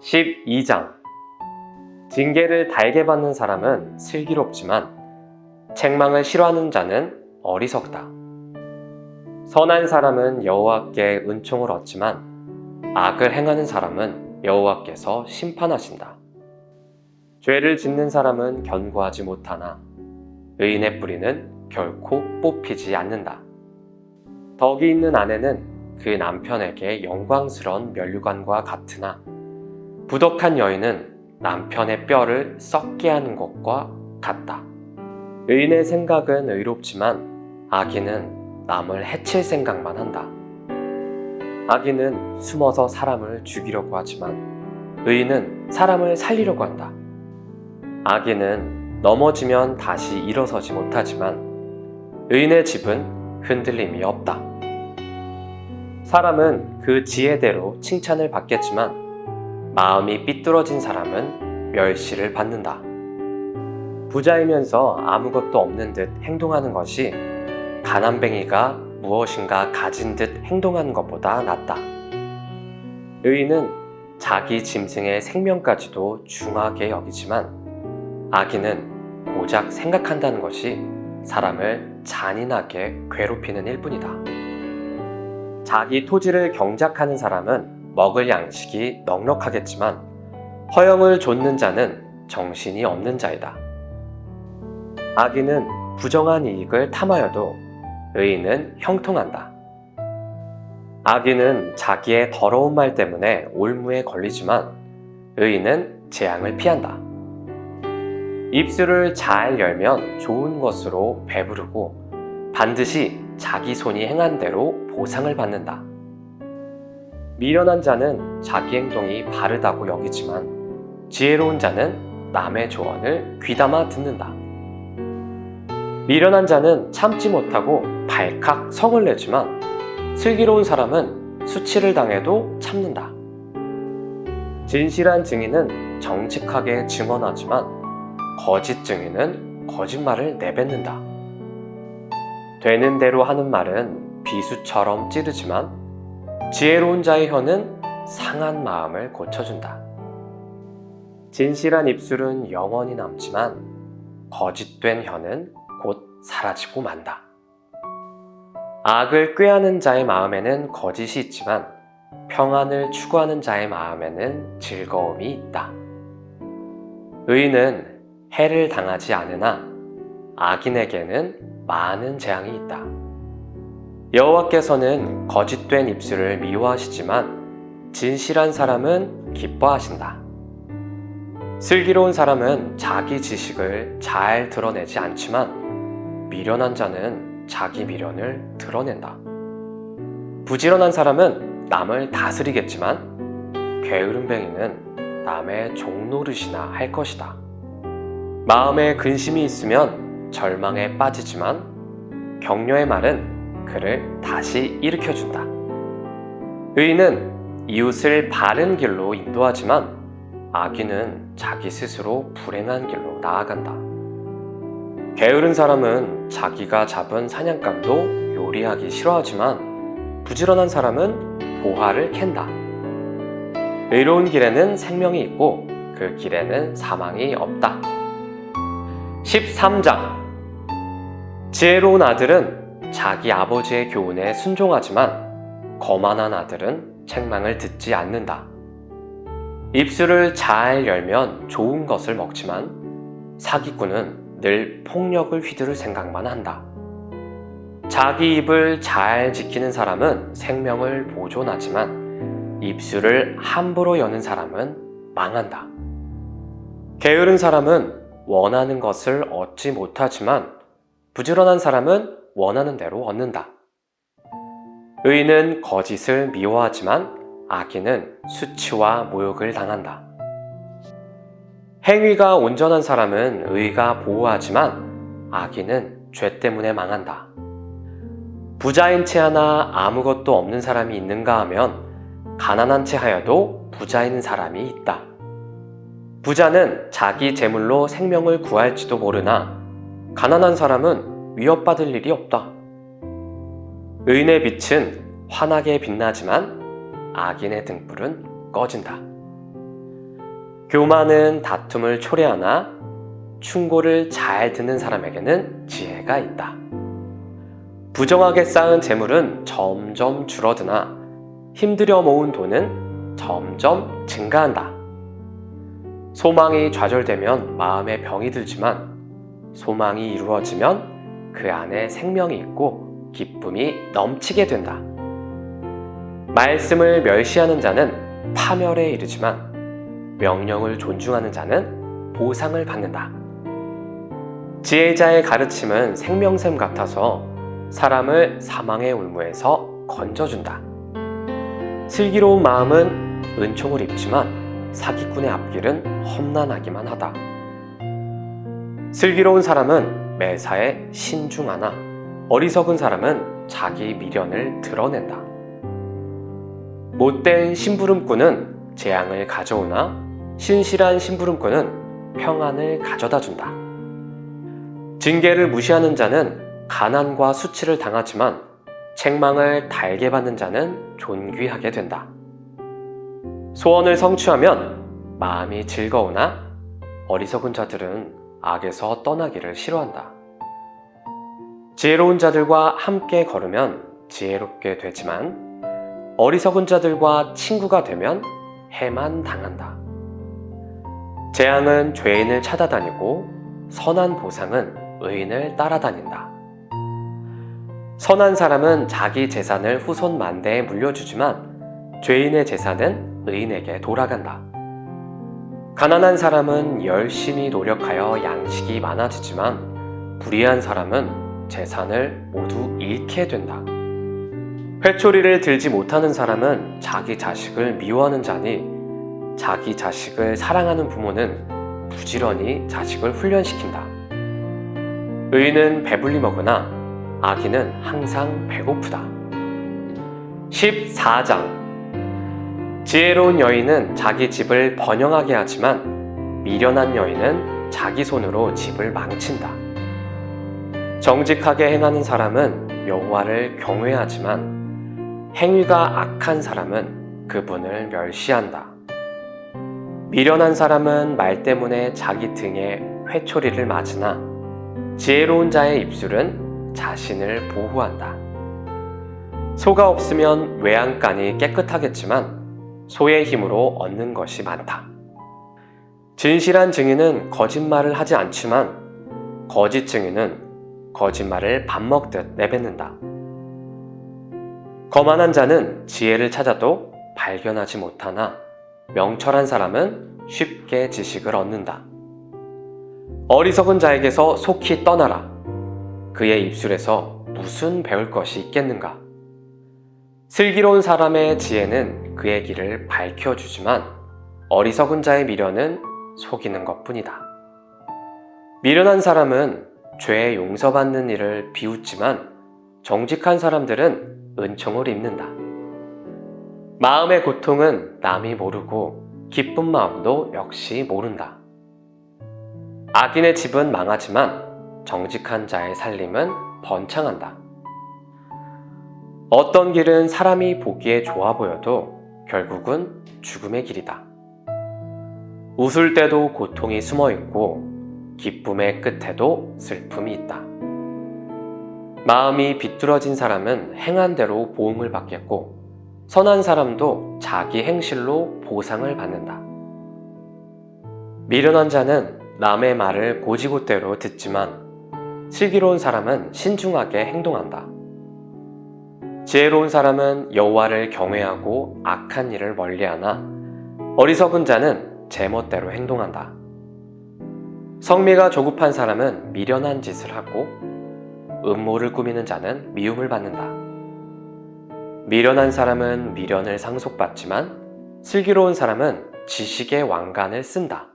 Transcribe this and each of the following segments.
12장 징계를 달게 받는 사람은 슬기롭지만 책망을 싫어하는 자는 어리석다. 선한 사람은 여호와께 은총을 얻지만 악을 행하는 사람은 여호와께서 심판하신다. 죄를 짓는 사람은 견고하지 못하나 의인의 뿌리는 결코 뽑히지 않는다. 덕이 있는 아내는 그 남편에게 영광스러운 면류관과 같으나 부덕한 여인은 남편의 뼈를 썩게 하는 것과 같다. 의인의 생각은 의롭지만 악인은 남을 해칠 생각만 한다. 악인은 숨어서 사람을 죽이려고 하지만 의인은 사람을 살리려고 한다. 악인은 넘어지면 다시 일어서지 못하지만 의인의 집은 흔들림이 없다. 사람은 그 지혜대로 칭찬을 받겠지만 마음이 삐뚤어진 사람은 멸시를 받는다. 부자이면서 아무것도 없는 듯 행동하는 것이 가난뱅이가 무엇인가 가진 듯 행동하는 것보다 낫다. 의인은 자기 짐승의 생명까지도 중하게 여기지만 악인은 고작 생각한다는 것이 사람을 잔인하게 괴롭히는 일뿐이다. 자기 토지를 경작하는 사람은 먹을 양식이 넉넉하겠지만 허영을 좇는 자는 정신이 없는 자이다. 악인은 부정한 이익을 탐하여도 의인은 형통한다. 악인은 자기의 더러운 말 때문에 올무에 걸리지만 의인은 재앙을 피한다. 입술을 잘 열면 좋은 것으로 배부르고 반드시 자기 손이 행한 대로 보상을 받는다. 미련한 자는 자기 행동이 바르다고 여기지만 지혜로운 자는 남의 조언을 귀담아 듣는다. 미련한 자는 참지 못하고 발칵 성을 내지만 슬기로운 사람은 수치를 당해도 참는다. 진실한 증인은 정직하게 증언하지만 거짓 증인은 거짓말을 내뱉는다. 되는 대로 하는 말은 비수처럼 찌르지만 지혜로운 자의 혀는 상한 마음을 고쳐준다. 진실한 입술은 영원히 남지만 거짓된 혀는 곧 사라지고 만다. 악을 꾀하는 자의 마음에는 거짓이 있지만 평안을 추구하는 자의 마음에는 즐거움이 있다. 의인은 해를 당하지 않으나 악인에게는 많은 재앙이 있다. 여호와께서는 거짓된 입술을 미워하시지만 진실한 사람은 기뻐하신다. 슬기로운 사람은 자기 지식을 잘 드러내지 않지만 미련한 자는 자기 미련을 드러낸다. 부지런한 사람은 남을 다스리겠지만 게으름뱅이는 남의 종노릇이나 할 것이다. 마음에 근심이 있으면 절망에 빠지지만 격려의 말은 그를 다시 일으켜준다. 의인은 이웃을 바른 길로 인도하지만 악인은 자기 스스로 불행한 길로 나아간다. 게으른 사람은 자기가 잡은 사냥감도 요리하기 싫어하지만 부지런한 사람은 보화를 캔다. 의로운 길에는 생명이 있고 그 길에는 사망이 없다. 13장 지혜로운 아들은 자기 아버지의 교훈에 순종하지만 거만한 아들은 책망을 듣지 않는다. 입술을 잘 열면 좋은 것을 먹지만 사기꾼은 늘 폭력을 휘두를 생각만 한다. 자기 입을 잘 지키는 사람은 생명을 보존하지만 입술을 함부로 여는 사람은 망한다. 게으른 사람은 원하는 것을 얻지 못하지만 부지런한 사람은 원하는 대로 얻는다. 의인은 거짓을 미워하지만 악인은 수치와 모욕을 당한다. 행위가 온전한 사람은 의가 보호하지만 악인은 죄 때문에 망한다. 부자인 채 하나 아무것도 없는 사람이 있는가 하면 가난한 채 하여도 부자인 사람이 있다. 부자는 자기 재물로 생명을 구할지도 모르나 가난한 사람은 위협받을 일이 없다. 의인의 빛은 환하게 빛나지만 악인의 등불은 꺼진다. 교만은 다툼을 초래하나 충고를 잘 듣는 사람에게는 지혜가 있다. 부정하게 쌓은 재물은 점점 줄어드나 힘들여 모은 돈은 점점 증가한다. 소망이 좌절되면 마음에 병이 들지만 소망이 이루어지면 그 안에 생명이 있고 기쁨이 넘치게 된다. 말씀을 멸시하는 자는 파멸에 이르지만 명령을 존중하는 자는 보상을 받는다. 지혜자의 가르침은 생명샘 같아서 사람을 사망의 울무에서 건져준다. 슬기로운 마음은 은총을 입지만 사기꾼의 앞길은 험난하기만 하다. 슬기로운 사람은 매사에 신중하나 어리석은 사람은 자기 미련을 드러낸다. 못된 심부름꾼은 재앙을 가져오나 신실한 심부름꾼은 평안을 가져다 준다. 징계를 무시하는 자는 가난과 수치를 당하지만 책망을 달게 받는 자는 존귀하게 된다. 소원을 성취하면 마음이 즐거우나 어리석은 자들은 악에서 떠나기를 싫어한다. 지혜로운 자들과 함께 걸으면 지혜롭게 되지만 어리석은 자들과 친구가 되면 해만 당한다. 재앙은 죄인을 찾아다니고 선한 보상은 의인을 따라다닌다. 선한 사람은 자기 재산을 후손 만대에 물려주지만 죄인의 재산은 의인에게 돌아간다. 가난한 사람은 열심히 노력하여 양식이 많아지지만 불의한 사람은 재산을 모두 잃게 된다. 회초리를 들지 못하는 사람은 자기 자식을 미워하는 자니 자기 자식을 사랑하는 부모는 부지런히 자식을 훈련시킨다. 의인은 배불리 먹으나 악인은 항상 배고프다. 14장 지혜로운 여인은 자기 집을 번영하게 하지만 미련한 여인은 자기 손으로 집을 망친다. 정직하게 행하는 사람은 여호와를 경외하지만 행위가 악한 사람은 그분을 멸시한다. 미련한 사람은 말 때문에 자기 등에 회초리를 맞으나 지혜로운 자의 입술은 자신을 보호한다. 소가 없으면 외양간이 깨끗하겠지만 소의 힘으로 얻는 것이 많다. 진실한 증인은 거짓말을 하지 않지만 거짓 증인은 거짓말을 밥 먹듯 내뱉는다. 거만한 자는 지혜를 찾아도 발견하지 못하나 명철한 사람은 쉽게 지식을 얻는다. 어리석은 자에게서 속히 떠나라. 그의 입술에서 무슨 배울 것이 있겠는가? 슬기로운 사람의 지혜는 그의 길을 밝혀주지만 어리석은 자의 미련은 속이는 것뿐이다. 미련한 사람은 죄 용서받는 일을 비웃지만 정직한 사람들은 은총을 입는다. 마음의 고통은 남이 모르고 기쁜 마음도 역시 모른다. 악인의 집은 망하지만 정직한 자의 살림은 번창한다. 어떤 길은 사람이 보기에 좋아 보여도 결국은 죽음의 길이다. 웃을 때도 고통이 숨어 있고 기쁨의 끝에도 슬픔이 있다. 마음이 비뚤어진 사람은 행한 대로 보응을 받겠고 선한 사람도 자기 행실로 보상을 받는다. 미련한 자는 남의 말을 고지고대로 듣지만 슬기로운 사람은 신중하게 행동한다. 지혜로운 사람은 여호와를 경외하고 악한 일을 멀리하나 어리석은 자는 제멋대로 행동한다. 성미가 조급한 사람은 미련한 짓을 하고 음모를 꾸미는 자는 미움을 받는다. 미련한 사람은 미련을 상속받지만 슬기로운 사람은 지식의 왕관을 쓴다.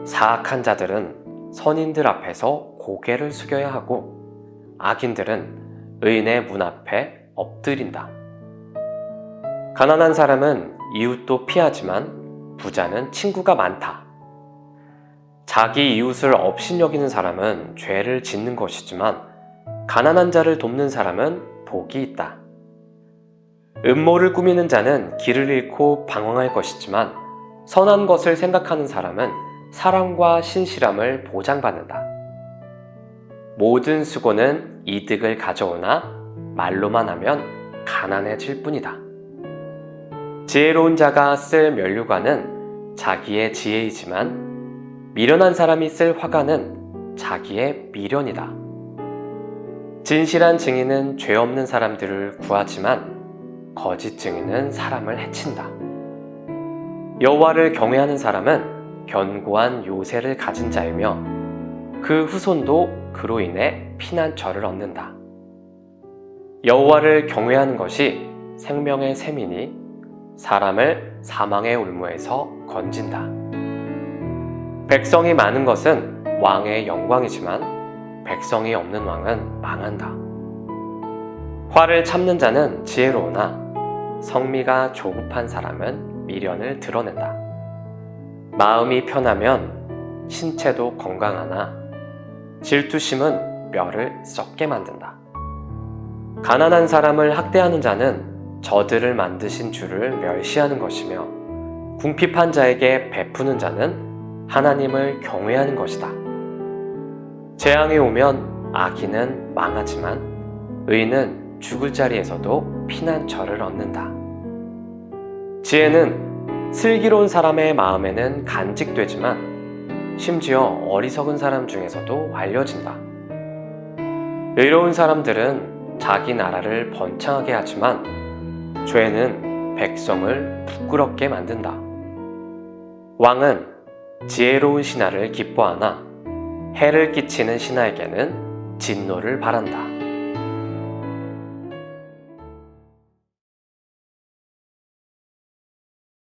사악한 자들은 선인들 앞에서 고개를 숙여야 하고 악인들은 의인의 문 앞에 엎드린다. 가난한 사람은 이웃도 피하지만 부자는 친구가 많다. 자기 이웃을 업신여기는 사람은 죄를 짓는 것이지만 가난한 자를 돕는 사람은 복이 있다. 음모를 꾸미는 자는 길을 잃고 방황할 것이지만 선한 것을 생각하는 사람은 사랑과 신실함을 보장받는다. 모든 수고는 이득을 가져오나 말로만 하면 가난해질 뿐이다. 지혜로운 자가 쓸 면류관은 자기의 지혜이지만 미련한 사람이 쓸 화관은 자기의 미련이다. 진실한 증인은 죄 없는 사람들을 구하지만 거짓 증인은 사람을 해친다. 여호와를 경외하는 사람은 견고한 요새를 가진 자이며 그 후손도 그로 인해 피난처를 얻는다. 여호와를 경외하는 것이 생명의 샘이니 사람을 사망의 올무에서 건진다. 백성이 많은 것은 왕의 영광이지만 백성이 없는 왕은 망한다. 화를 참는 자는 지혜로우나 성미가 조급한 사람은 미련을 드러낸다. 마음이 편하면 신체도 건강하나 질투심은 뼈를 썩게 만든다. 가난한 사람을 학대하는 자는 저들을 만드신 주를 멸시하는 것이며 궁핍한 자에게 베푸는 자는 하나님을 경외하는 것이다. 재앙이 오면 악인은 망하지만 의인은 죽을 자리에서도 피난처를 얻는다. 지혜는 슬기로운 사람의 마음에는 간직되지만 심지어 어리석은 사람 중에서도 알려진다. 의로운 사람들은 자기 나라를 번창하게 하지만 죄는 백성을 부끄럽게 만든다. 왕은 지혜로운 신하를 기뻐하나 해를 끼치는 신하에게는 진노를 바란다.